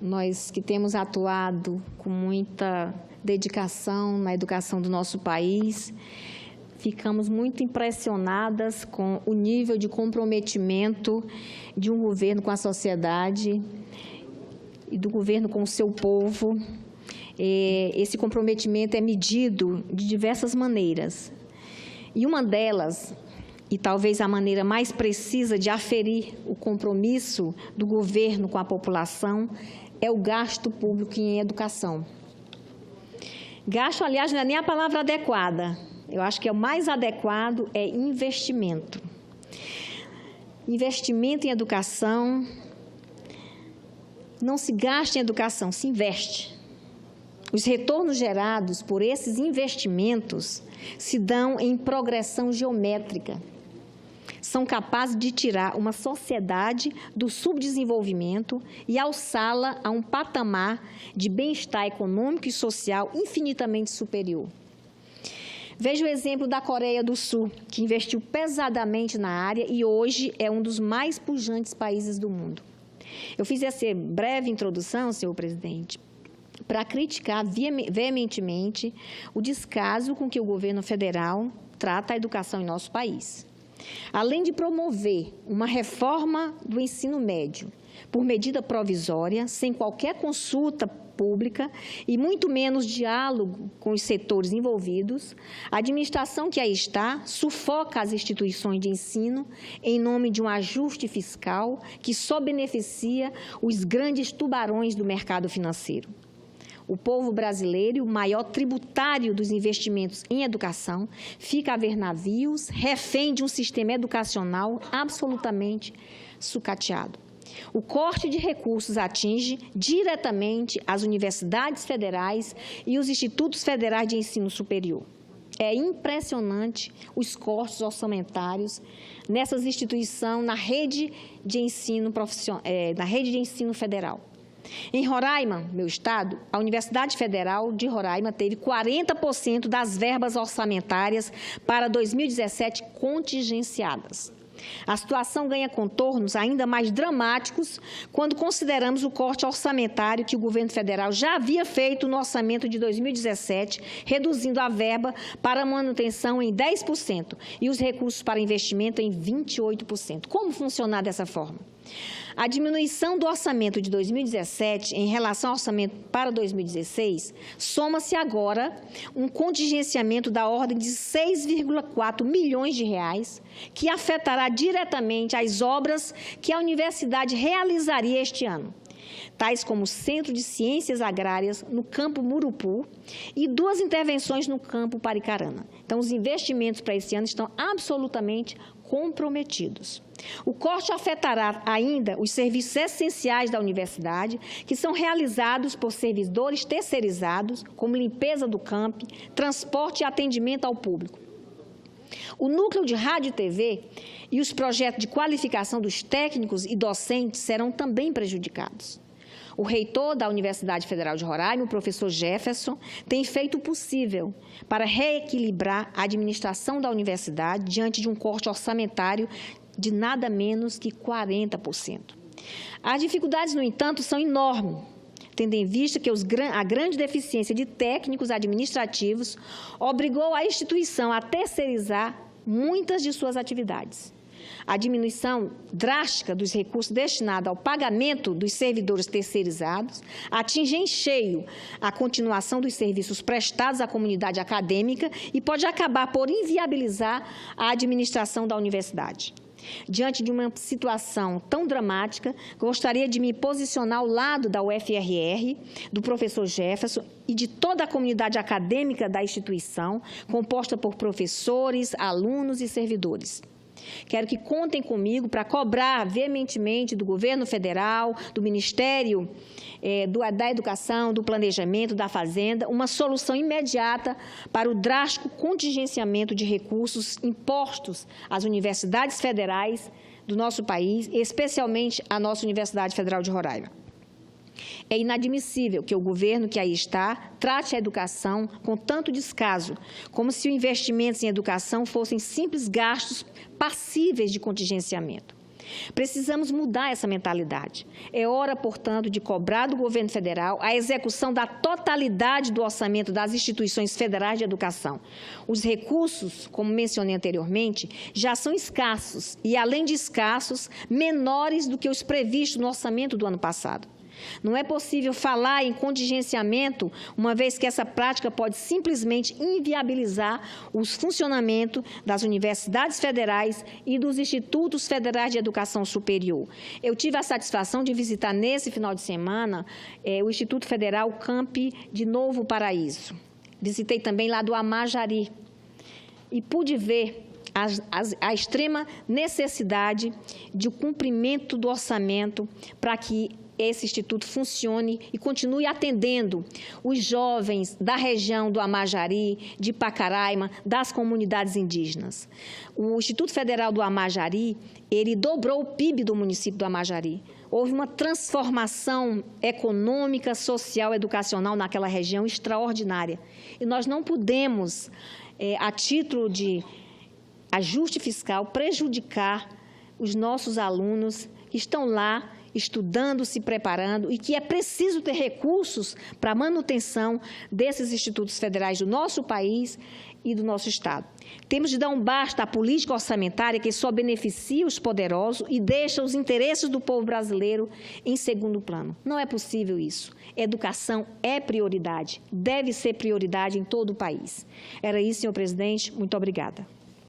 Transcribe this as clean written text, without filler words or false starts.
nós que temos atuado com muita dedicação na educação do nosso país, ficamos muito impressionadas com o nível de comprometimento de um governo com a sociedade e do governo com o seu povo. Esse comprometimento é medido de diversas maneiras. E uma delas, e talvez a maneira mais precisa de aferir o compromisso do governo com a população, é o gasto público em educação. Gasto, aliás, não é nem a palavra adequada. Eu acho que o mais adequado é investimento. Investimento em educação, não se gasta em educação, se investe. Os retornos gerados por esses investimentos se dão em progressão geométrica. São capazes de tirar uma sociedade do subdesenvolvimento e alçá-la a um patamar de bem-estar econômico e social infinitamente superior. Veja o exemplo da Coreia do Sul, que investiu pesadamente na área e hoje é um dos mais pujantes países do mundo. Eu fiz essa breve introdução, senhor presidente, para criticar veementemente o descaso com que o governo federal trata a educação em nosso país. Além de promover uma reforma do ensino médio por medida provisória, sem qualquer consulta pública e muito menos diálogo com os setores envolvidos, a administração que aí está sufoca as instituições de ensino em nome de um ajuste fiscal que só beneficia os grandes tubarões do mercado financeiro. O povo brasileiro, o maior tributário dos investimentos em educação, fica a ver navios, refém de um sistema educacional absolutamente sucateado. O corte de recursos atinge diretamente as universidades federais e os institutos federais de ensino superior. É impressionante os cortes orçamentários nessas instituições na rede de ensino federal. Em Roraima, meu estado, a Universidade Federal de Roraima teve 40% das verbas orçamentárias para 2017 contingenciadas. A situação ganha contornos ainda mais dramáticos quando consideramos o corte orçamentário que o governo federal já havia feito no orçamento de 2017, reduzindo a verba para manutenção em 10% e os recursos para investimento em 28%. Como funcionar dessa forma? A diminuição do orçamento de 2017 em relação ao orçamento para 2016 soma-se agora um contingenciamento da ordem de 6,4 milhões de reais, que afetará diretamente as obras que a universidade realizaria este ano, tais como o Centro de Ciências Agrárias no campo Murupu e 2 intervenções no campo Paricarana. Então, os investimentos para esse ano estão absolutamente comprometidos. O corte afetará ainda os serviços essenciais da universidade, que são realizados por servidores terceirizados, como limpeza do campi, transporte e atendimento ao público. O núcleo de rádio e TV e os projetos de qualificação dos técnicos e docentes serão também prejudicados. O reitor da Universidade Federal de Roraima, o professor Jefferson, tem feito o possível para reequilibrar a administração da universidade diante de um corte orçamentário de nada menos que 40%. As dificuldades, no entanto, são enormes, tendo em vista que a grande deficiência de técnicos administrativos obrigou a instituição a terceirizar muitas de suas atividades. A diminuição drástica dos recursos destinados ao pagamento dos servidores terceirizados atinge em cheio a continuação dos serviços prestados à comunidade acadêmica e pode acabar por inviabilizar a administração da universidade. Diante de uma situação tão dramática, gostaria de me posicionar ao lado da UFRR, do professor Jefferson e de toda a comunidade acadêmica da instituição, composta por professores, alunos e servidores. Quero que contem comigo para cobrar veementemente do governo federal, do Ministério da Educação, do Planejamento, da Fazenda, uma solução imediata para o drástico contingenciamento de recursos impostos às universidades federais do nosso país, especialmente à nossa Universidade Federal de Roraima. É inadmissível que o governo que aí está trate a educação com tanto descaso, como se os investimentos em educação fossem simples gastos passíveis de contingenciamento. Precisamos mudar essa mentalidade. É hora, portanto, de cobrar do governo federal a execução da totalidade do orçamento das instituições federais de educação. Os recursos, como mencionei anteriormente, já são escassos e, além de escassos, menores do que os previstos no orçamento do ano passado. Não é possível falar em contingenciamento, uma vez que essa prática pode simplesmente inviabilizar o funcionamento das universidades federais e dos institutos federais de educação superior. Eu tive a satisfação de visitar nesse final de semana o Instituto Federal Campi de Novo Paraíso. Visitei também lá do Amajari e pude ver a extrema necessidade de cumprimento do orçamento para que esse instituto funcione e continue atendendo os jovens da região do Amajari, de Pacaraima, das comunidades indígenas. O Instituto Federal do Amajari, ele dobrou o PIB do município do Amajari. Houve uma transformação econômica, social, educacional naquela região extraordinária. E nós não podemos, a título de ajuste fiscal, prejudicar os nossos alunos que estão lá estudando, se preparando e que é preciso ter recursos para a manutenção desses institutos federais do nosso país e do nosso Estado. Temos de dar um basta à política orçamentária que só beneficia os poderosos e deixa os interesses do povo brasileiro em segundo plano. Não é possível isso. Educação é prioridade, deve ser prioridade em todo o país. Era isso, senhor presidente. Muito obrigada.